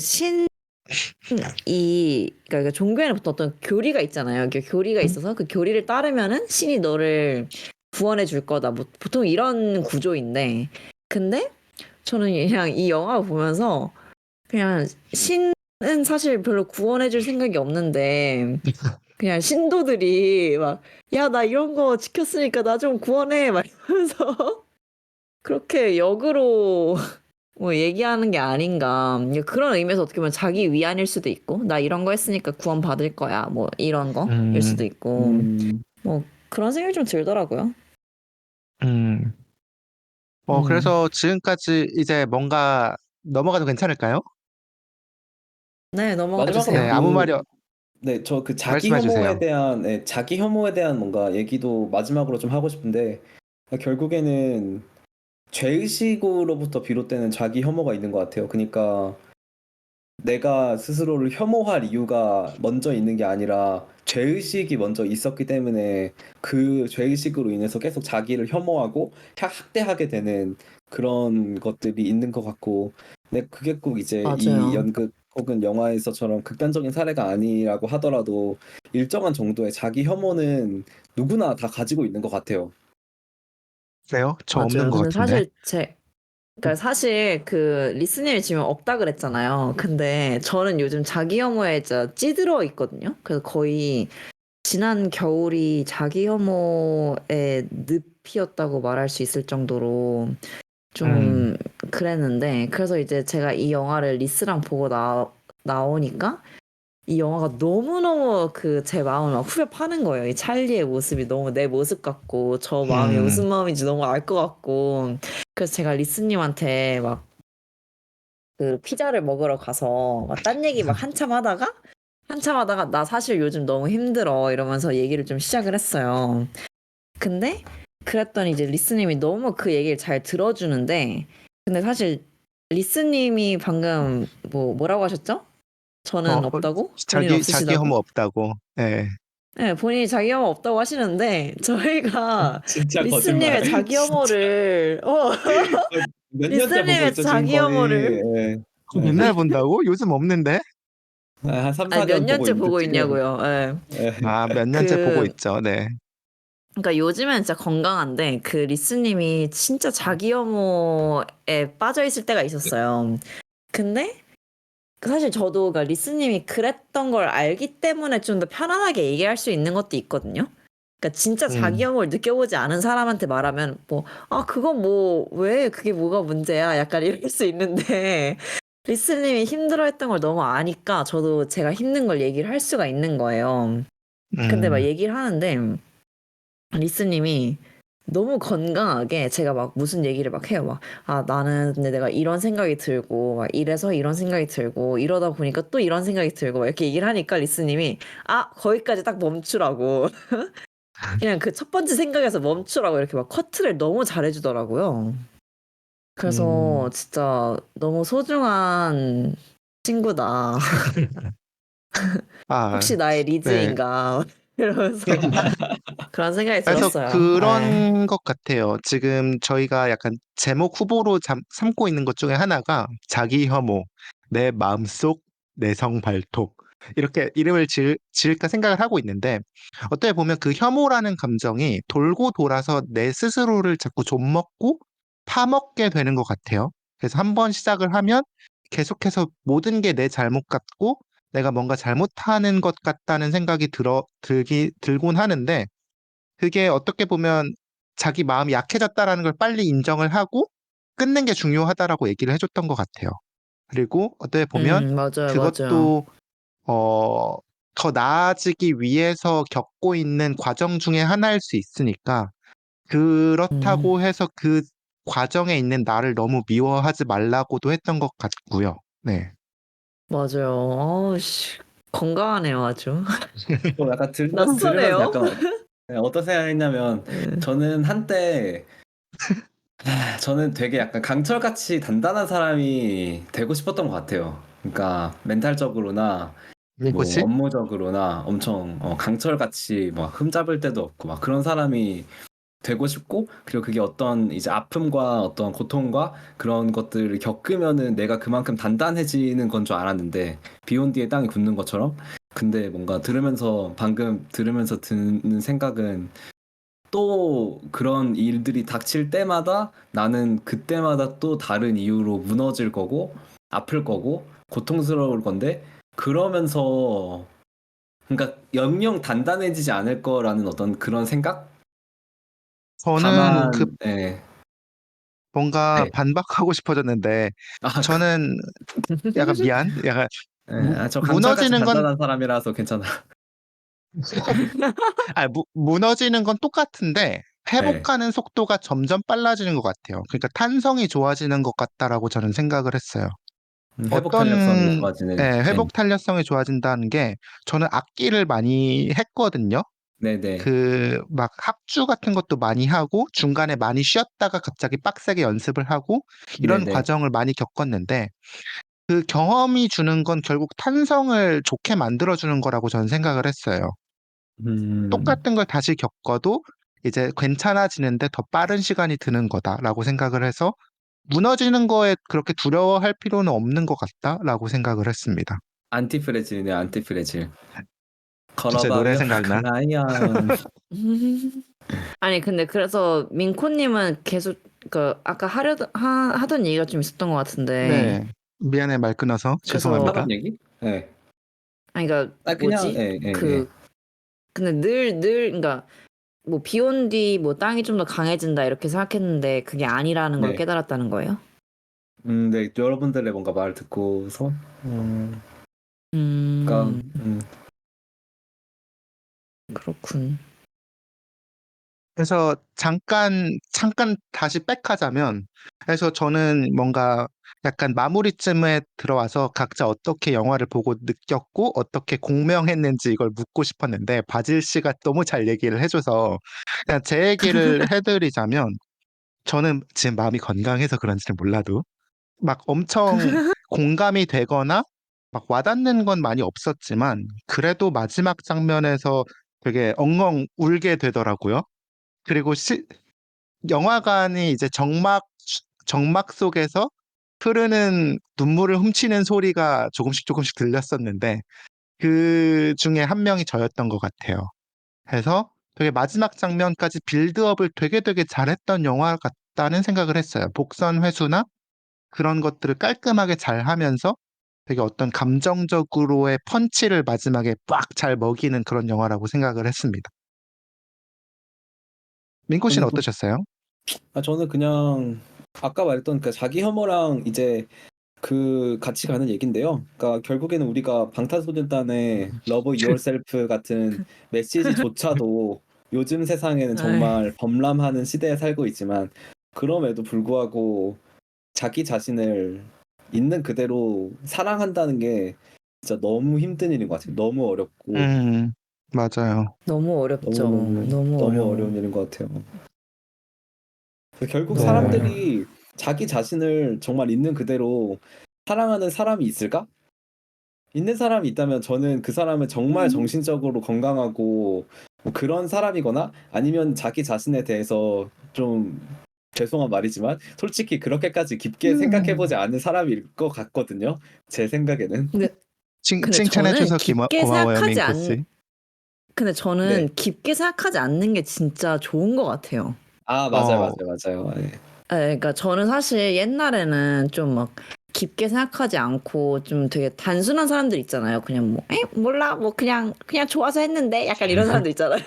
그러니까 종교에는 보통 어떤 교리가 있잖아요. 그 교리가 있어서 그 교리를 따르면은 신이 너를 구원해 줄 거다. 뭐 보통 이런 구조인데, 근데 저는 그냥 이 영화 보면서 그냥 신은 사실 별로 구원해 줄 생각이 없는데, 그냥 신도들이 막, 야, 나 이런 거 지켰으니까 나 좀 구원해. 막 이러면서 그렇게 역으로 뭐 얘기하는 게 아닌가. 그런 의미에서 어떻게 보면 자기 위안일 수도 있고, 나 이런 거 했으니까 구원 받을 거야. 뭐 이런 거일 수도 음, 있고, 음, 뭐 그런 생각이 좀 들더라고요. 음. 음. 그래서 지금까지 이제 뭔가 넘어가도 괜찮을까요? 네, 넘어가 마지막으로 네, 주세요. 아무 말이, 네, 저 그 말씀해 주세요. 자기 혐오에 대한 뭔가 얘기도 마지막으로 좀 하고 싶은데, 결국에는 죄의식으로부터 비롯되는 자기 혐오가 있는 것 같아요. 그러니까 내가 스스로를 혐오할 이유가 먼저 있는 게 아니라 죄의식이 먼저 있었기 때문에 그 죄의식으로 인해서 계속 자기를 혐오하고 학대하게 되는 그런 것들이 있는 것 같고, 근데 그게 꼭 이제 이 맞아요. 연극 혹은 영화에서처럼 극단적인 사례가 아니라고 하더라도 일정한 정도의 자기 혐오는 누구나 다 가지고 있는 것 같아요. 그래요? 저 없는 맞아요. 것 근데 같은데. 그러니까 사실 그 리스님이 지금 없다 그랬잖아요. 근데 저는 요즘 자기 혐오에 진짜 찌들어 있거든요. 그래서 거의 지난 겨울이 자기 혐오의 늪이었다고 말할 수 있을 정도로 좀 그랬는데, 그래서 이제 제가 이 영화를 리스랑 보고 나오니까 이 영화가 너무너무 그 제 마음을 막 후벼 파는 거예요. 이 찰리의 모습이 너무 내 모습 같고, 저 마음이 음, 무슨 마음인지 너무 알 것 같고, 그래서 제가 리스님한테 막 그 피자를 먹으러 가서 막 딴 얘기 막 한참 하다가 나 사실 요즘 너무 힘들어 이러면서 얘기를 좀 시작을 했어요. 근데 그랬더니 이제 리스님이 너무 그 얘기를 잘 들어주는데, 근데 사실 리스님이 방금 뭐라고 하셨죠? 어, 저는 없다고? 본인 자기 없으시다고? 혐오 없다고. 네. 네, 본인이 자기 혐오 없다고 하시는데 저희가 진짜 거짓말. 리스님의 자기 진짜 혐오를 몇 년째 보고 리스님의 있죠, 지금 자기 혐오를 거의. 예. 예. 맨날 본다고? 요즘 없는데? 한 3, 아니 몇 4년 보고 년째 있는데 보고 지금. 있냐고요. 예. 예. 아, 몇 년째 보고 그 있죠. 네. 그러니까 요즘엔 진짜 건강한데 그 리스님이 진짜 자기 혐오에 빠져 있을 때가 있었어요. 근데 사실 저도 그러니까 리스님이 그랬던 걸 알기 때문에 좀 더 편안하게 얘기할 수 있는 것도 있거든요. 그러니까 진짜 자기 음, 혐오를 느껴보지 않은 사람한테 말하면 그건 왜 그게 뭐가 문제야? 약간 이럴 수 있는데 리스님이 힘들어했던 걸 너무 아니까 저도 제가 힘든 걸 얘기를 할 수가 있는 거예요. 근데 막 음, 얘기를 하는데 리스님이 너무 건강하게 제가 막 무슨 얘기를 막 해요. 나는 근데 내가 이런 생각이 들고, 막 이래서 이런 생각이 들고, 이러다 보니까 또 이런 생각이 들고, 막 이렇게 얘기를 하니까 리스님이, 거기까지 딱 멈추라고. 그냥 그 첫 번째 생각에서 멈추라고 이렇게 막 커트를 너무 잘해주더라고요. 그래서 음. 진짜 너무 소중한 친구다. 아, 혹시 나의 네. 리즈인가. 이러면서 그런 생각이 그래서 들었어요. 네. 그런 것 같아요. 지금 저희가 약간 제목 후보로 삼고 있는 것 중에 하나가 자기 혐오, 내 마음속 내성 발톱. 이렇게 이름을 지을까 생각을 하고 있는데, 어떻게 보면 그 혐오라는 감정이 돌고 돌아서 내 스스로를 자꾸 좀먹고 파먹게 되는 것 같아요. 그래서 한 번 시작을 하면 계속해서 모든 게 내 잘못 같고, 내가 뭔가 잘못하는 것 같다는 생각이 들곤 하는데, 그게 어떻게 보면 자기 마음이 약해졌다라는 걸 빨리 인정을 하고 끊는 게 중요하다라고 얘기를 해줬던 것 같아요. 그리고 어떻게 보면 맞아요, 맞아요. 그것도 어, 더 나아지기 위해서 겪고 있는 과정 중에 하나일 수 있으니까 음. 그렇다고 해서 그 과정에 있는 나를 너무 미워하지 말라고도 했던 것 같고요. 네. 맞아요. 씨, 건강하네요, 아주. 약간 들으면서 낯서네요. 약간 어떤 생각했냐면 네. 저는 한때 저는 되게 약간 강철같이 단단한 사람이 되고 싶었던 것 같아요. 그러니까 멘탈적으로나 뭐 누구지? 업무적으로나 엄청 강철같이 막 흠잡을 데도 없고 막 그런 사람이 되고 싶고, 그리고 그게 어떤 이제 아픔과 어떤 고통과 그런 것들을 겪으면은 내가 그만큼 단단해지는 건 줄 알았는데, 비 온 뒤에 땅이 굳는 것처럼. 근데 뭔가 방금 들으면서 드는 생각은, 또 그런 일들이 닥칠 때마다 나는 그때마다 또 다른 이유로 무너질 거고 아플 거고 고통스러울 건데, 그러면서 그러니까 영영 단단해지지 않을 거라는 어떤 그런 생각? 저는 그 다만 뭔가 네. 반박하고 싶어졌는데 그, 저는 약간 미안. 약간 저 강철같이 무너지는 건 단단한 사람이라서 괜찮아. 무너지는 건 똑같은데 네. 회복하는 속도가 점점 빨라지는 것 같아요. 그러니까 탄성이 좋아지는 것 같다라고 저는 생각을 했어요. 회복 탄력성이 어떤 좋아지는. 네. 회복 탄력성이 좋아진다는 게 저는 악기를 많이 했거든요. 네네. 그 막 합주 같은 것도 많이 하고 중간에 많이 쉬었다가 갑자기 빡세게 연습을 하고 이런 네네. 과정을 많이 겪었는데 그 경험이 주는 건 결국 탄성을 좋게 만들어주는 거라고 저는 생각을 했어요. 음, 똑같은 걸 다시 겪어도 이제 괜찮아지는데 더 빠른 시간이 드는 거다라고 생각을 해서 무너지는 거에 그렇게 두려워할 필요는 없는 것 같다라고 생각을 했습니다. 안티프레질이네, 안티프레질. 갑자기 노래 걸어봐요, 생각나? 라이언. 아니 근데 그래서 민코님은 계속 그 아까 하던 얘기가 좀 있었던 것 같은데 네. 미안해 말 끊어서 그래서 죄송합니다. 하던 얘기? 네. 아니 그러니까 그냥, 뭐지? 예, 예, 그 근데 늘 그러니까 뭐 비 온 뒤 뭐 땅이 좀 더 강해진다 이렇게 생각했는데 그게 아니라는 걸 네. 깨달았다는 거예요? 네, 여러분들의 뭔가 말 듣고서, 그러니까, 그렇군. 그래서 잠깐 다시 백하자면, 그래서 저는 뭔가 약간 마무리쯤에 들어와서 각자 어떻게 영화를 보고 느꼈고 어떻게 공명했는지 이걸 묻고 싶었는데 바질 씨가 너무 잘 얘기를 해줘서 그냥 제 얘기를 해드리자면, 저는 지금 마음이 건강해서 그런지는 몰라도 막 엄청 공감이 되거나 막 와닿는 건 많이 없었지만 그래도 마지막 장면에서 되게 엉엉 울게 되더라고요. 그리고 영화관이 이제 정막 속에서 흐르는 눈물을 훔치는 소리가 조금씩 들렸었는데 그 중에 한 명이 저였던 것 같아요. 해서 되게 마지막 장면까지 빌드업을 되게 잘했던 영화 같다는 생각을 했어요. 복선 회수나 그런 것들을 깔끔하게 잘 하면서 되게 어떤 감정적으로의 펀치를 마지막에 빡 잘 먹이는 그런 영화라고 생각을 했습니다. 민코 씨는 어떠셨어요? 저는 그냥, 아까 말했던 그 자기 혐오랑 이제 그 같이 가는 얘긴데요. 그러니까 결국에는 우리가 방탄소년단의 Love Yourself 같은 메시지조차도 요즘 세상에는 정말 범람하는 시대에 살고 있지만 그럼에도 불구하고 자기 자신을 있는 그대로 사랑한다는 게 진짜 너무 힘든 일인 것 같아요. 너무 어렵고 맞아요. 너무 어렵죠. 너무 너무 어려워. 어려운 일인 것 같아요. 결국 네. 사람들이 자기 자신을 정말 있는 그대로 사랑하는 사람이 있을까? 있는 사람이 있다면 저는 그 사람은 정말 정신적으로 건강하고 뭐 그런 사람이거나 아니면 자기 자신에 대해서 좀 죄송한 말이지만 솔직히 그렇게까지 깊게 생각해보지 않은 사람일 것 같거든요. 제 생각에는. 근데 칭찬해줘서 저는 깊게 고마워요, 생각하지 민코 씨. 근데 네. 저는 깊게 생각하지 않는 게 진짜 좋은 것 같아요. 맞아요. 네. 네, 그러니까 저는 사실 옛날에는 좀 막 깊게 생각하지 않고 좀 되게 단순한 사람들 있잖아요. 그냥 뭐, 몰라, 뭐 그냥 좋아서 했는데 약간 이런 사람들 있잖아요.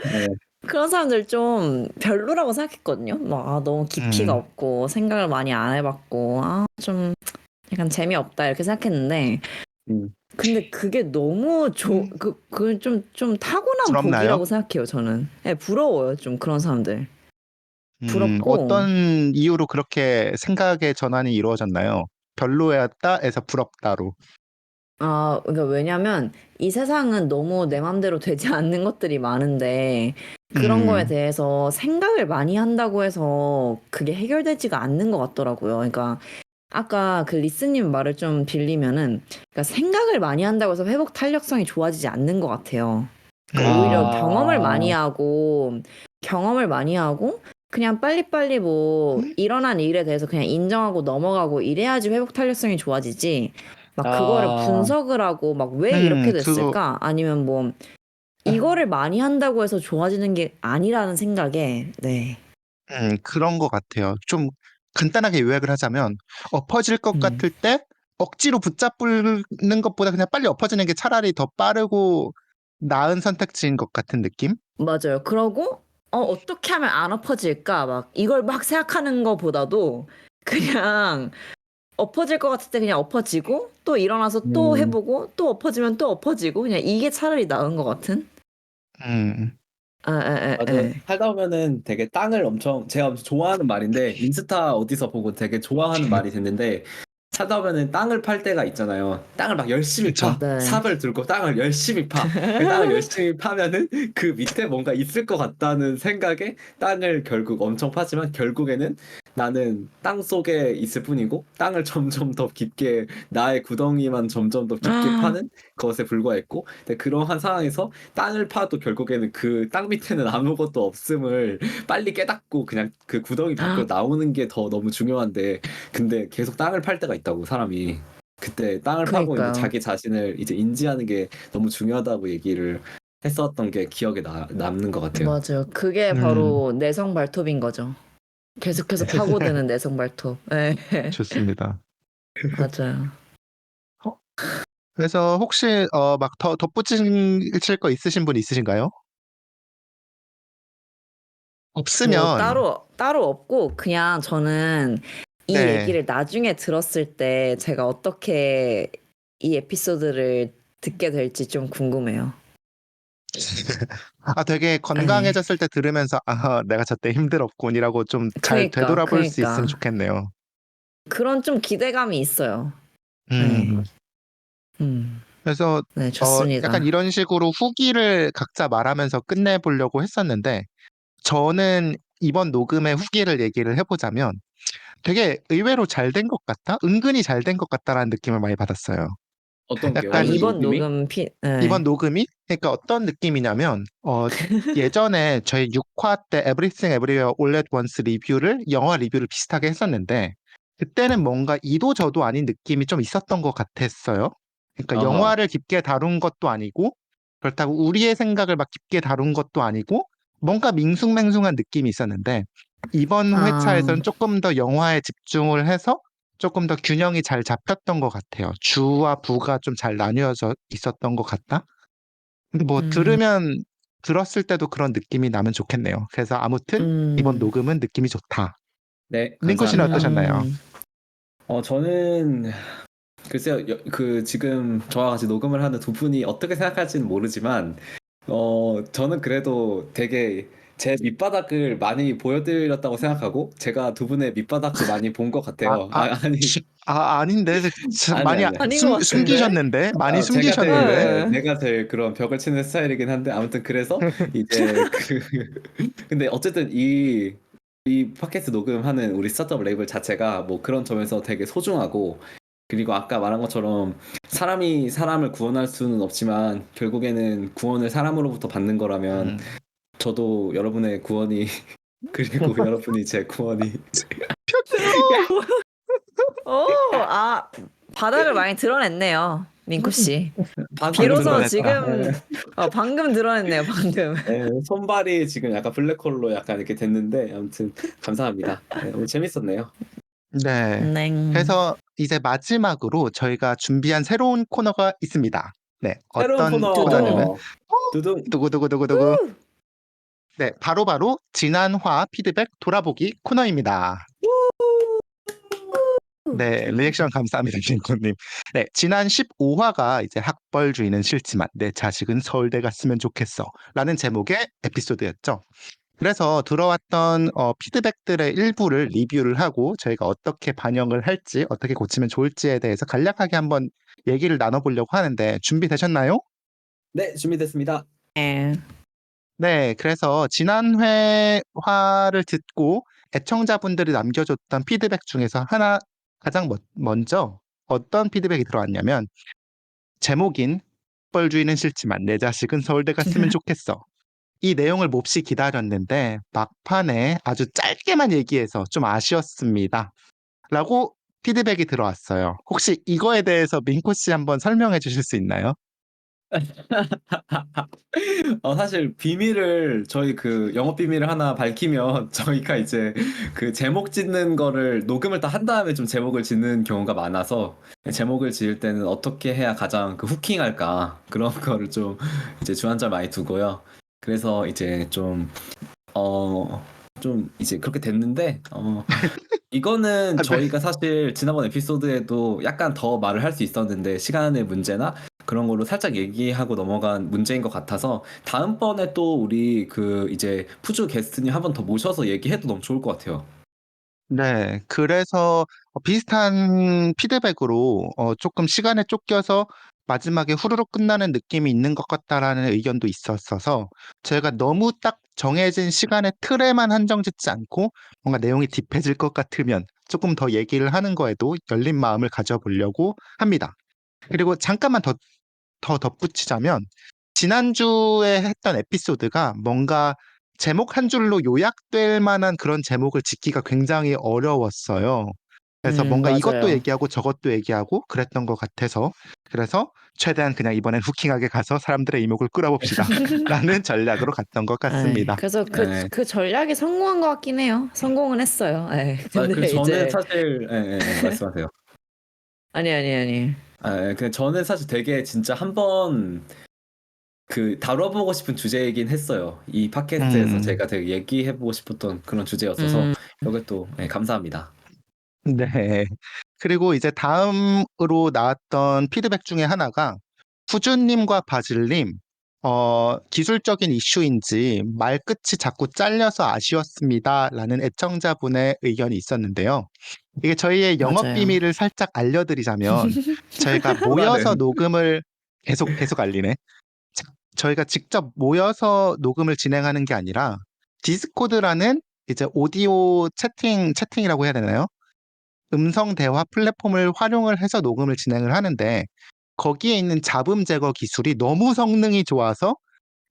네. 그런 사람들 좀 별로라고 생각했거든요. 막 너무 깊이가 없고 생각을 많이 안 해봤고 좀 약간 재미없다 이렇게 생각했는데 근데 그게 너무 그건 좀 타고난 부럽나요? 복이라고 생각해요, 저는. 네, 부러워요, 좀 그런 사람들. 부럽고. 어떤 이유로 그렇게 생각의 전환이 이루어졌나요? 별로였다에서 부럽다로. 그러니까 왜냐면 이 세상은 너무 내 맘대로 되지 않는 것들이 많은데 그런 거에 대해서 생각을 많이 한다고 해서 그게 해결되지가 않는 것 같더라고요. 그러니까 아까 그 리스님 말을 좀 빌리면은 그러니까 생각을 많이 한다고 해서 회복 탄력성이 좋아지지 않는 것 같아요. 그러니까 오히려 경험을 많이 하고 그냥 빨리빨리 뭐 일어난 일에 대해서 그냥 인정하고 넘어가고 이래야지 회복 탄력성이 좋아지지. 막 그거를 분석을 하고 막 왜 이렇게 그거, 됐을까? 아니면 뭐 이거를 많이 한다고 해서 좋아지는 게 아니라는 생각에 네. 그런 것 같아요. 좀 간단하게 요약을 하자면, 엎어질 것 같을 때 억지로 붙잡는 것보다 그냥 빨리 엎어지는 게 차라리 더 빠르고 나은 선택지인 것 같은 느낌? 맞아요. 그러고 어떻게 하면 안 엎어질까? 막 이걸 막 생각하는 것보다도 그냥 엎어질 것 같을 때 그냥 엎어지고 또 일어나서 또 해보고 또 엎어지면 또 엎어지고 그냥 이게 차라리 나은 것 같은? 음, 맞아요. 살다 보면은 되게 제가 엄청 좋아하는 말인데 인스타 어디서 보고 되게 좋아하는 말이 됐는데 사다 보면은 땅을 팔 때가 있잖아요. 땅을 막 열심히 그쵸. 파. 네. 삽을 들고 땅을 열심히 파. 그 땅을 열심히 파면은 그 밑에 뭔가 있을 것 같다는 생각에 땅을 결국 엄청 파지만 결국에는 나는 땅 속에 있을 뿐이고 땅을 점점 더 깊게 나의 구덩이만 점점 더 깊게 파는 것에 불과했고 근데 그러한 상황에서 땅을 파도 결국에는 그 땅 밑에는 아무것도 없음을 빨리 깨닫고 그냥 그 구덩이 밖으로 나오는 게 더 너무 중요한데 근데 계속 땅을 팔 때가 있다고 사람이 그때 땅을 파고 이제 그러니까요. 자기 자신을 이제 인지하는 게 너무 중요하다고 얘기를 했었던 게 기억에 남는 것 같아요. 맞아요. 그게 바로 내성 발톱인 거죠. 계속해서 파고드는 내성 발톱. 네. 좋습니다. 맞아요. 그래서 혹시 막 더 덧붙이실 거 있으신 분 있으신가요? 뭐 없으면 따로 없고 그냥 저는 이 네. 얘기를 나중에 들었을 때 제가 어떻게 이 에피소드를 듣게 될지 좀 궁금해요. 되게 건강해졌을 때 들으면서 내가 저때 힘들었군이라고 좀 잘 되돌아볼 수 있으면 그러니까 좋겠네요. 그런 좀 기대감이 있어요. 음. 음, 그래서 네, 좋습니다. 약간 이런 식으로 후기를 각자 말하면서 끝내보려고 했었는데 저는 이번 녹음의 후기를 얘기를 해보자면 되게 의외로 잘 된 것 같다? 은근히 잘 된 것 같다라는 느낌을 많이 받았어요. 어떤 게요? 약간 이번 녹음이? 녹음 이번 녹음이 그러니까 어떤 느낌이냐면 예전에 저희 6화 때 Everything Everywhere All at Once 리뷰를 영화 리뷰를 비슷하게 했었는데 그때는 뭔가 이도 저도 아닌 느낌이 좀 있었던 것 같았어요. 그러니까 어허. 영화를 깊게 다룬 것도 아니고 그렇다고 우리의 생각을 막 깊게 다룬 것도 아니고 뭔가 밍숭맹숭한 느낌이 있었는데 이번 회차에서는 조금 더 영화에 집중을 해서 조금 더 균형이 잘 잡혔던 것 같아요. 주와 부가 좀 잘 나뉘어져 있었던 것 같다? 근데 뭐 들었을 때도 그런 느낌이 나면 좋겠네요. 그래서 아무튼 이번 녹음은 느낌이 좋다. 네, 링코 씨는 감사합니다. 어떠셨나요? 저는 글쎄요, 그 지금 저와 같이 녹음을 하는 두 분이 어떻게 생각할지는 모르지만, 저는 그래도 되게 제 밑바닥을 많이 보여드렸다고 생각하고, 제가 두 분의 밑바닥도 많이 본 것 아, 같아요. 아, 아니, 아닌데 아니, 많이 아니. 아닌 것 같은데? 숨기셨는데 많이 네. 숨기셨는데 내가 제일 그런 벽을 치는 스타일이긴 한데, 아무튼 그래서 이제 근데 어쨌든 이 팟캐스트 녹음하는 우리 스타트업 레이블 자체가 뭐 그런 점에서 되게 소중하고 그리고 아까 말한 것처럼 사람이 사람을 구원할 수는 없지만 결국에는 구원을 사람으로부터 받는 거라면 저도 여러분의 구원이 그리고 여러분이 제 구원이 바닥을 많이 드러냈네요, 민코 씨. 방금 비로소 드러냈다. 지금 방금 드러냈네요, 방금. 손발이 지금 약간 블랙홀로 약간 이렇게 됐는데 아무튼 감사합니다. 네, 오늘 재밌었네요. 네. 네. 그래서 이제 마지막으로 저희가 준비한 새로운 코너가 있습니다. 네. 새로운 어떤 코너냐면 코너 두둥 두구두구두구두구. 네, 바로바로 지난화 피드백 돌아보기 코너입니다. 네, 리액션 감사합니다, 링코님. 네, 지난 15화가 이제 학벌주의는 싫지만 내 자식은 서울대 갔으면 좋겠어 라는 제목의 에피소드였죠. 그래서 들어왔던 피드백들의 일부를 리뷰를 하고 저희가 어떻게 반영을 할지 어떻게 고치면 좋을지에 대해서 간략하게 한번 얘기를 나눠보려고 하는데 준비되셨나요? 네 준비됐습니다. 네. 네, 그래서 지난 회화를 듣고 애청자분들이 남겨줬던 피드백 중에서 가장 먼저 어떤 피드백이 들어왔냐면 제목인 학벌주의는 싫지만 내 자식은 서울대 갔으면 좋겠어. 이 내용을 몹시 기다렸는데 막판에 아주 짧게만 얘기해서 좀 아쉬웠습니다. 라고 피드백이 들어왔어요. 혹시 이거에 대해서 민코 씨 한번 설명해 주실 수 있나요? 사실 비밀을 저희 그 영업 비밀을 하나 밝히면 저희가 이제 그 제목 짓는 거를 녹음을 다 한 다음에 좀 제목을 짓는 경우가 많아서 제목을 지을 때는 어떻게 해야 가장 그 후킹할까 그런 거를 좀 이제 주안점 많이 두고요. 그래서 이제 좀 이제 그렇게 됐는데 이거는 아, 네. 저희가 사실 지난번 에피소드에도 약간 더 말을 할 수 있었는데 시간의 문제나 그런 걸로 살짝 얘기하고 넘어간 문제인 것 같아서 다음번에 또 우리 그 이제 푸주 게스트님 한 번 더 모셔서 얘기해도 너무 좋을 것 같아요. 네. 그래서 비슷한 피드백으로 조금 시간에 쫓겨서 마지막에 후루룩 끝나는 느낌이 있는 것 같다라는 의견도 있었어서 저희가 너무 딱 정해진 시간의 틀에만 한정짓지 않고 뭔가 내용이 딥해질 것 같으면 조금 더 얘기를 하는 거에도 열린 마음을 가져보려고 합니다. 그리고 잠깐만 더 덧붙이자면 지난주에 했던 에피소드가 뭔가 제목 한 줄로 요약될 만한 그런 제목을 짓기가 굉장히 어려웠어요. 그래서 뭔가 이것도 맞아요. 얘기하고 저것도 얘기하고 그랬던 것 같아서 그래서 최대한 그냥 이번엔 후킹하게 가서 사람들의 이목을 끌어봅시다 라는 전략으로 갔던 것 예, 같습니다. 그래서 예. 그 전략이 성공한 것 같긴 해요. 성공은 했어요. 예, 그리고 근데 저는 이제 사실 말씀하세요. 아니. 근데 저는 사실 되게 진짜 한번 다뤄보고 싶은 주제이긴 했어요. 이 팟캐스트에서 제가 되게 얘기해보고 싶었던 그런 주제였어서 음, 이게 또 감사합니다. 네. 그리고 이제 다음으로 나왔던 피드백 중에 하나가 후주님과 바질님, 기술적인 이슈인지 말끝이 자꾸 잘려서 아쉬웠습니다라는 애청자분의 의견이 있었는데요. 이게 저희의 영업 맞아요. 비밀을 살짝 알려드리자면 저희가 모여서 하나는 녹음을 계속 알리네. 저희가 직접 모여서 녹음을 진행하는 게 아니라 디스코드라는 이제 오디오 채팅이라고 해야 되나요? 음성 대화 플랫폼을 활용을 해서 녹음을 진행을 하는데 거기에 있는 잡음 제거 기술이 너무 성능이 좋아서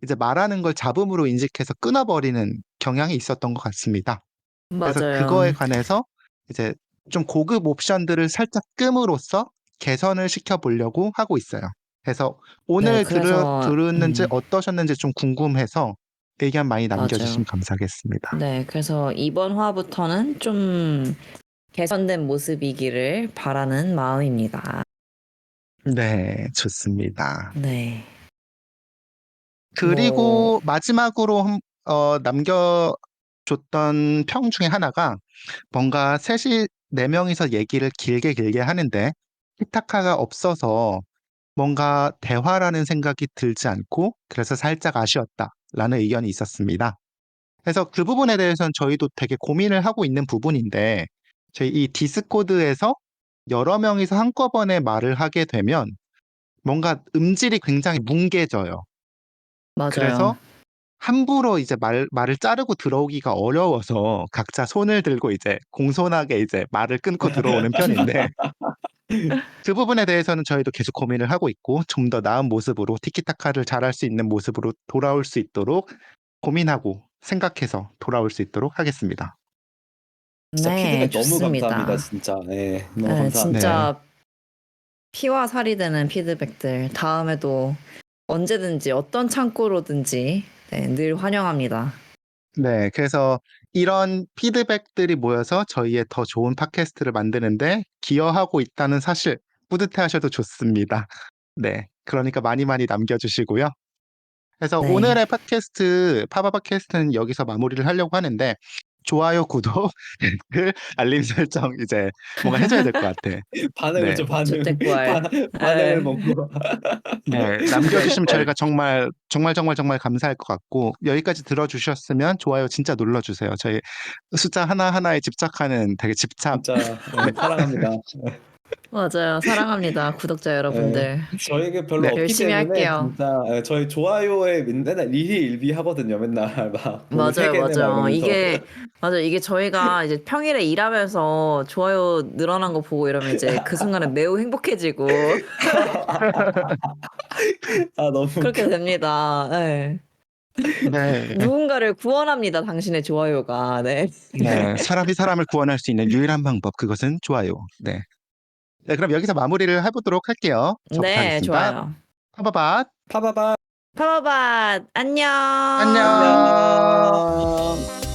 이제 말하는 걸 잡음으로 인식해서 끊어버리는 경향이 있었던 것 같습니다. 그래서 그거에 맞아요. 관해서 이제 좀 고급 옵션들을 살짝 끔으로써 개선을 시켜보려고 하고 있어요. 그래서 네, 오늘 그래서 들었는지 어떠셨는지 좀 궁금해서 의견 많이 남겨주시면 맞아요. 감사하겠습니다. 네, 그래서 이번 화부터는 좀 개선된 모습이기를 바라는 마음입니다. 네, 좋습니다. 네. 뭐, 그리고 마지막으로 남겨줬던 평 중에 하나가 뭔가 셋이 네 명이서 얘기를 길게 하는데 티타카가 없어서 뭔가 대화라는 생각이 들지 않고 그래서 살짝 아쉬웠다라는 의견이 있었습니다. 그래서 그 부분에 대해서는 저희도 되게 고민을 하고 있는 부분인데 저희 이 디스코드에서 여러 명이서 한꺼번에 말을 하게 되면 뭔가 음질이 굉장히 뭉개져요. 맞아요. 그래서 함부로 이제 말을 자르고 들어오기가 어려워서 각자 손을 들고 이제 공손하게 이제 말을 끊고 들어오는 편인데 그 부분에 대해서는 저희도 계속 고민을 하고 있고 좀 더 나은 모습으로 티키타카를 잘할 수 있는 모습으로 돌아올 수 있도록 고민하고 생각해서 돌아올 수 있도록 하겠습니다. 진짜 네, 피드백 너무 감사합니다. 좋습니다. 진짜 너무 네, 감사합니다. 네. 진짜 피와 살이 되는 피드백들 다음에도 언제든지 어떤 창구로든지 네, 늘 환영합니다. 네. 그래서 이런 피드백들이 모여서 저희의 더 좋은 팟캐스트를 만드는데 기여하고 있다는 사실 뿌듯해하셔도 좋습니다. 네. 그러니까 많이 남겨주시고요. 그래서 네. 오늘의 팟캐스트, 파바 팟캐스트는 여기서 마무리를 하려고 하는데 좋아요, 구독, 댓글, 알림 설정 이제 뭔가 해줘야 될 것 같아. 반응을 네. 좀 반응 주택구알. 반응을 네. 먹고 네, 남겨주시면 저희가 정말 감사할 것 같고, 여기까지 들어주셨으면 좋아요 진짜 눌러주세요. 저희 숫자 하나하나에 집착하는 되게 집착. 진짜 사랑합니다. 맞아요. 사랑합니다. 구독자 예, 여러분들. 저희가 별로 네, 없기 열심히 때문에 할게요. 진짜 저희 좋아요에 맨날 일희일비 하거든요. 맨날 막 오늘 세 개네 막 맞아요. 이러면서 이게 저희가 이제 평일에 일하면서 좋아요 늘어난 거 보고 이러면 이제 그 순간에 매우 행복해지고 너무 그렇게 웃겨. 됩니다. 네. 네, 누군가를 구원합니다. 당신의 좋아요가. 네. 네. 사람이 사람을 구원할 수 있는 유일한 방법, 그것은 좋아요. 네. 네, 그럼 여기서 마무리를 해보도록 할게요. 저부터 네, 하겠습니다. 좋아요. 파바밭, 파바바 파바밭 안녕. 안녕. 안녕.